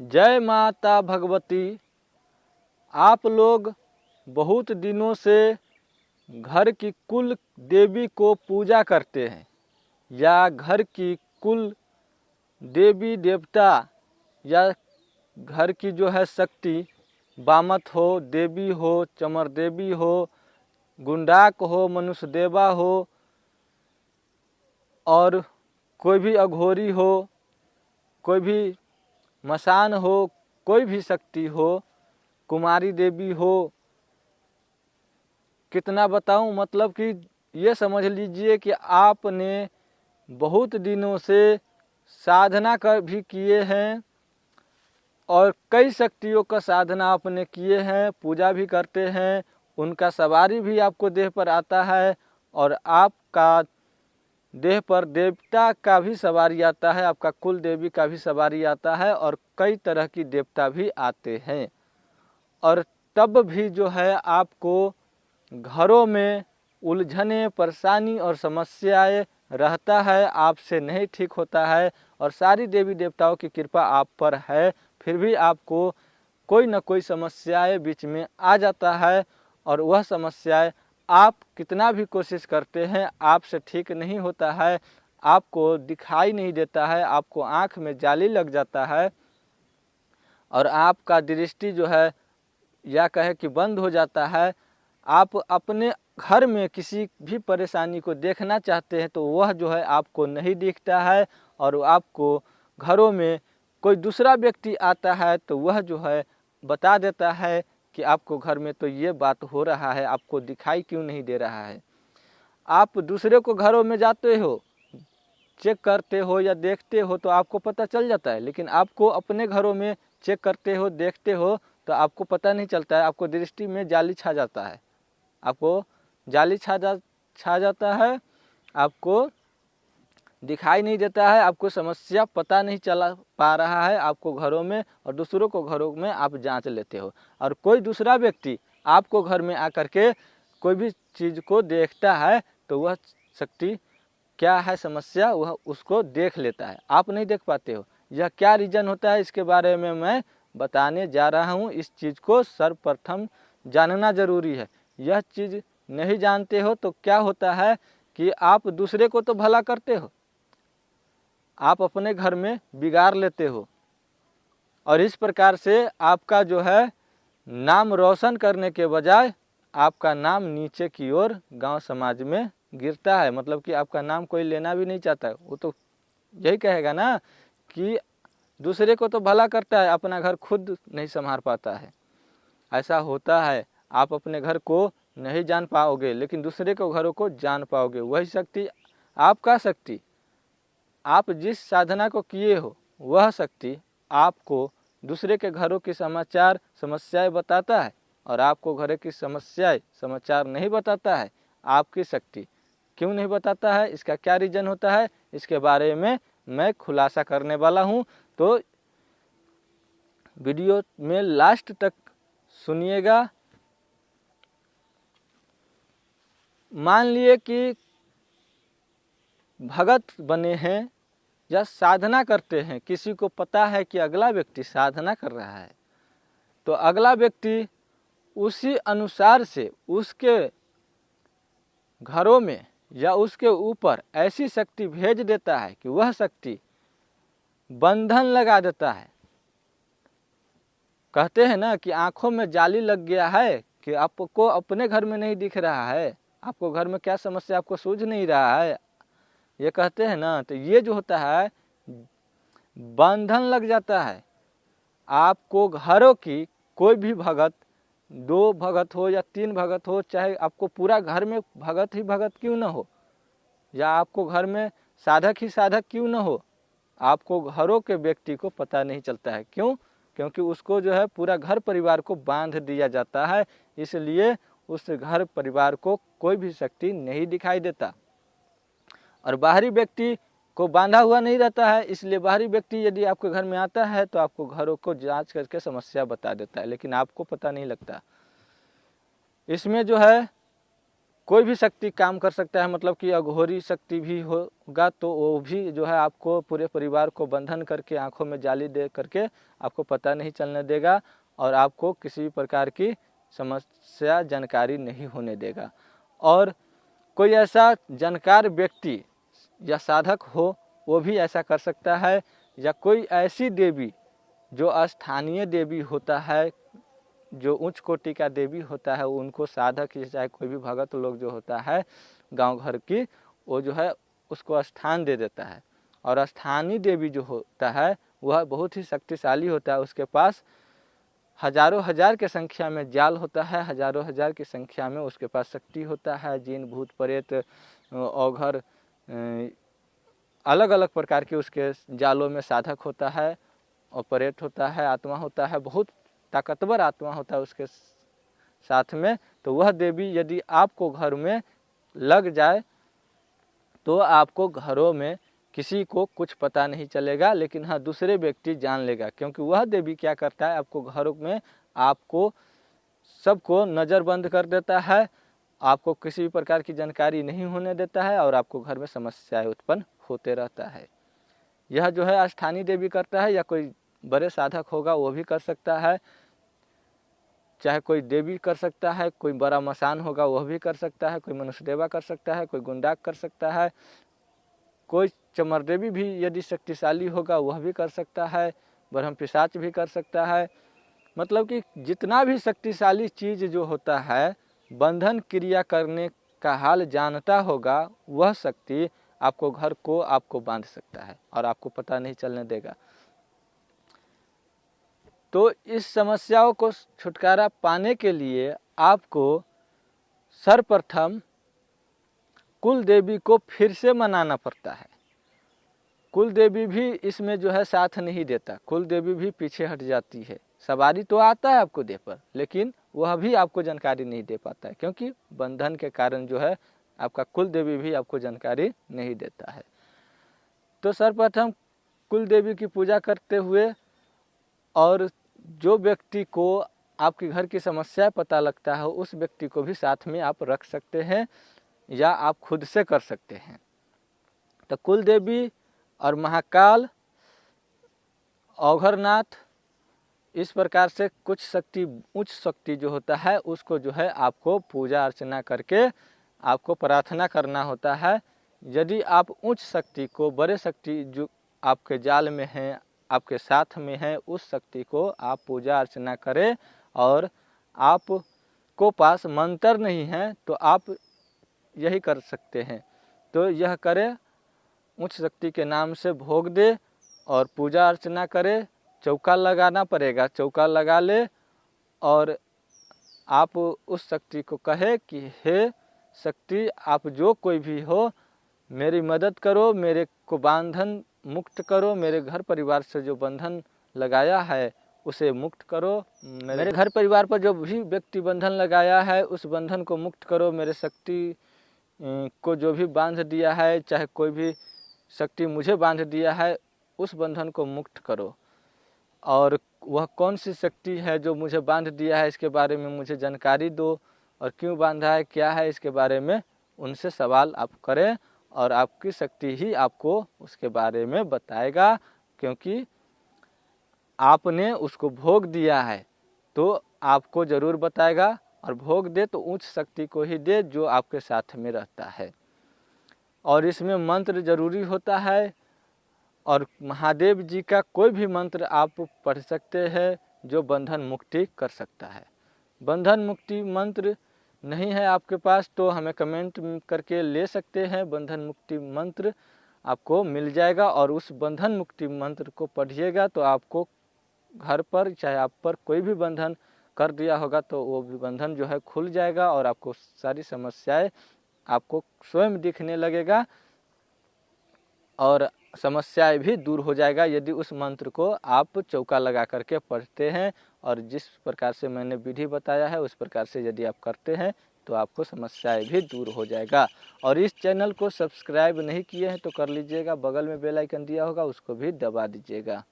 जय माता भगवती। आप लोग बहुत दिनों से घर की कुल देवी को पूजा करते हैं या घर की कुल देवी देवता या घर की जो है शक्ति, बामत हो, देवी हो, चमर देवी हो, गुंडाक हो, मनुष्य देवा हो और कोई भी अघोरी हो, कोई भी मसान हो, कोई भी शक्ति हो, कुमारी देवी हो, कितना बताऊं, मतलब कि ये समझ लीजिए कि आपने बहुत दिनों से साधना कर भी किए हैं और कई शक्तियों का साधना आपने किए हैं, पूजा भी करते हैं, उनका सवारी भी आपको देह पर आता है और आपका देह पर देवता का भी सवारी आता है, आपका कुल देवी का भी सवारी आता है और कई तरह की देवता भी आते हैं। और तब भी जो है आपको घरों में उलझने, परेशानी और समस्याएं रहता है, आपसे नहीं ठीक होता है और सारी देवी देवताओं की कृपा आप पर है, फिर भी आपको कोई न कोई समस्याएं बीच में आ जाता है और वह समस्याएं आप कितना भी कोशिश करते हैं आपसे ठीक नहीं होता है, आपको दिखाई नहीं देता है, आपको आँख में जाली लग जाता है और आपका दृष्टि जो है या कहे कि बंद हो जाता है। आप अपने घर में किसी भी परेशानी को देखना चाहते हैं तो वह जो है आपको नहीं दिखता है और आपको घरों में कोई दूसरा व्यक्ति आता है तो वह जो है बता देता है कि आपको घर में तो ये बात हो रहा है, आपको दिखाई क्यों नहीं दे रहा है। आप दूसरे को घरों में जाते हो, चेक करते हो या देखते हो तो आपको पता चल जाता है, लेकिन आपको अपने घरों में चेक करते हो, देखते हो तो आपको पता नहीं चलता है, आपको दृष्टि में जाली छा जाता है, आपको जाली छा जाता है, आपको दिखाई नहीं देता है, आपको समस्या पता नहीं चला पा रहा है आपको घरों में और दूसरों को घरों में आप जांच लेते हो और कोई दूसरा व्यक्ति आपको घर में आकर के कोई भी चीज़ को देखता है तो वह शक्ति क्या है समस्या वह उसको देख लेता है, आप नहीं देख पाते हो। यह क्या रीज़न होता है इसके बारे में मैं बताने जा रहा हूँ। इस चीज़ को सर्वप्रथम जानना ज़रूरी है। यह चीज़ नहीं जानते हो तो क्या होता है कि आप दूसरे को तो भला करते हो, आप अपने घर में बिगाड़ लेते हो और इस प्रकार से आपका जो है नाम रोशन करने के बजाय आपका नाम नीचे की ओर गांव समाज में गिरता है। मतलब कि आपका नाम कोई लेना भी नहीं चाहता है, वो तो यही कहेगा ना कि दूसरे को तो भला करता है, अपना घर खुद नहीं संभाल पाता है। ऐसा होता है, आप अपने घर को नहीं जान पाओगे लेकिन दूसरे के घरों को जान पाओगे। वही शक्ति, आपका शक्ति, आप जिस साधना को किए हो वह शक्ति आपको दूसरे के घरों की समाचार समस्याएं बताता है और आपको घरों की समस्याएं समाचार नहीं बताता है। आपकी शक्ति क्यों नहीं बताता है, इसका क्या रीज़न होता है, इसके बारे में मैं खुलासा करने वाला हूं, तो वीडियो में लास्ट तक सुनिएगा। मान लिए कि भगत बने हैं या साधना करते हैं, किसी को पता है कि अगला व्यक्ति साधना कर रहा है तो अगला व्यक्ति उसी अनुसार से उसके घरों में या उसके ऊपर ऐसी शक्ति भेज देता है कि वह शक्ति बंधन लगा देता है। कहते हैं ना कि आंखों में जाली लग गया है कि आपको अपने घर में नहीं दिख रहा है, आपको घर में क्या समस्या आपको सूझ नहीं रहा है, ये कहते हैं ना। तो ये जो होता है बंधन लग जाता है। आपको घरों की कोई भी भगत, 2 भगत हो या 3 भगत हो, चाहे आपको पूरा घर में भगत ही भगत क्यों न हो या आपको घर में साधक ही साधक क्यों न हो, आपको घरों के व्यक्ति को पता नहीं चलता है। क्यों? क्योंकि उसको जो है पूरा घर परिवार को बांध दिया जाता है, इसलिए उस घर परिवार को कोई भी शक्ति नहीं दिखाई देता और बाहरी व्यक्ति को बांधा हुआ नहीं रहता है, इसलिए बाहरी व्यक्ति यदि आपके घर में आता है तो आपको घरों को जांच करके समस्या बता देता है, लेकिन आपको पता नहीं लगता। इसमें जो है कोई भी शक्ति काम कर सकता है, मतलब कि अघोरी शक्ति भी होगा तो वो भी जो है आपको पूरे परिवार को बंधन करके आंखों में जाली दे करके आपको पता नहीं चलने देगा और आपको किसी भी प्रकार की समस्या जानकारी नहीं होने देगा। और कोई ऐसा जानकार व्यक्ति या साधक हो वो भी ऐसा कर सकता है, या कोई ऐसी देवी जो स्थानीय देवी होता है, जो उच्च कोटि का देवी होता है, उनको साधक चाहे कोई भी भगत लोग जो होता है गांव घर की, वो जो है उसको स्थान दे देता है। और स्थानीय देवी जो होता है वह बहुत ही शक्तिशाली होता है, उसके पास हजारों हजार के संख्या में जाल होता है, हजारों हजार की संख्या में उसके पास शक्ति होता है। जिन भूत प्रेत औघर अलग अलग प्रकार के उसके जालों में साधक होता है और प्रेत होता है, आत्मा होता है, बहुत ताकतवर आत्मा होता है उसके साथ में। तो वह देवी यदि आपको घर में लग जाए तो आपको घरों में किसी को कुछ पता नहीं चलेगा, लेकिन हाँ दूसरे व्यक्ति जान लेगा, क्योंकि वह देवी क्या करता है आपको घरों में आपको सबको नज़रबंद कर देता है, आपको किसी भी प्रकार की जानकारी नहीं होने देता है और आपको घर में समस्याएं उत्पन्न होते रहता है। यह जो है स्थानीय देवी करता है, या कोई बड़े साधक होगा वो भी कर सकता है, चाहे कोई देवी कर सकता है, कोई बड़ा मसान होगा वह भी कर सकता है, कोई मनुष्य देवा कर सकता है, कोई गुंडाक कर सकता है, कोई चमर देवी भी यदि शक्तिशाली होगा वह भी कर सकता है, ब्रह्म पिशाच भी कर सकता है। मतलब कि जितना भी शक्तिशाली चीज़ जो होता है बंधन क्रिया करने का हाल जानता होगा, वह शक्ति आपको घर को आपको बांध सकता है और आपको पता नहीं चलने देगा। तो इस समस्याओं को छुटकारा पाने के लिए आपको सर्वप्रथम कुल देवी को फिर से मनाना पड़ता है। कुल देवी भी इसमें जो है साथ नहीं देता, कुल देवी भी पीछे हट जाती है। सवारी तो आता है आपको दे पर, लेकिन वह भी आपको जानकारी नहीं दे पाता है, क्योंकि बंधन के कारण जो है आपका कुल देवी भी आपको जानकारी नहीं देता है। तो सर्वप्रथम कुल देवी की पूजा करते हुए, और जो व्यक्ति को आपके घर की समस्या पता लगता है उस व्यक्ति को भी साथ में आप रख सकते हैं या आप खुद से कर सकते हैं। तो कुल देवी और महाकाल, औघरनाथ, इस प्रकार से कुछ शक्ति, उच्च शक्ति जो होता है उसको जो है आपको पूजा अर्चना करके आपको प्रार्थना करना होता है। यदि आप उच्च शक्ति को, बड़े शक्ति जो आपके जाल में हैं, आपके साथ में है, उस शक्ति को आप पूजा अर्चना करें। और आपको पास मंत्र नहीं है तो आप यही कर सकते हैं, तो यह करें, उच्च शक्ति के नाम से भोग दे और पूजा अर्चना करे। चौका लगाना पड़ेगा, चौका लगा ले और आप उस शक्ति को कहे कि हे शक्ति, आप जो कोई भी हो मेरी मदद करो, मेरे को बंधन मुक्त करो, मेरे घर परिवार से जो बंधन लगाया है उसे मुक्त करो, मेरे घर परिवार पर जो भी व्यक्ति बंधन लगाया है उस बंधन को मुक्त करो, मेरे शक्ति को जो भी बांध दिया है, चाहे कोई भी शक्ति मुझे बांध दिया है, उस बंधन को मुक्त करो। और वह कौन सी शक्ति है जो मुझे बांध दिया है इसके बारे में मुझे जानकारी दो, और क्यों बांधा है, क्या है, इसके बारे में उनसे सवाल आप करें और आपकी शक्ति ही आपको उसके बारे में बताएगा, क्योंकि आपने उसको भोग दिया है तो आपको ज़रूर बताएगा। और भोग दे तो उच्च शक्ति को ही दे जो आपके साथ में रहता है। और इसमें मंत्र जरूरी होता है, और महादेव जी का कोई भी मंत्र आप पढ़ सकते हैं जो बंधन मुक्ति कर सकता है। बंधन मुक्ति मंत्र नहीं है आपके पास तो हमें कमेंट करके ले सकते हैं, बंधन मुक्ति मंत्र आपको मिल जाएगा। और उस बंधन मुक्ति मंत्र को पढ़िएगा तो आपको घर पर चाहे आप पर कोई भी बंधन कर दिया होगा तो वो भी बंधन जो है खुल जाएगा और आपको सारी समस्याएं आपको स्वयं दिखने लगेगा और समस्याएं भी दूर हो जाएगा यदि उस मंत्र को आप चौका लगा करके पढ़ते हैं। और जिस प्रकार से मैंने विधि बताया है उस प्रकार से यदि आप करते हैं तो आपको समस्याएं भी दूर हो जाएगा। और इस चैनल को सब्सक्राइब नहीं किए हैं तो कर लीजिएगा, बगल में बेल आइकन दिया होगा उसको भी दबा दीजिएगा।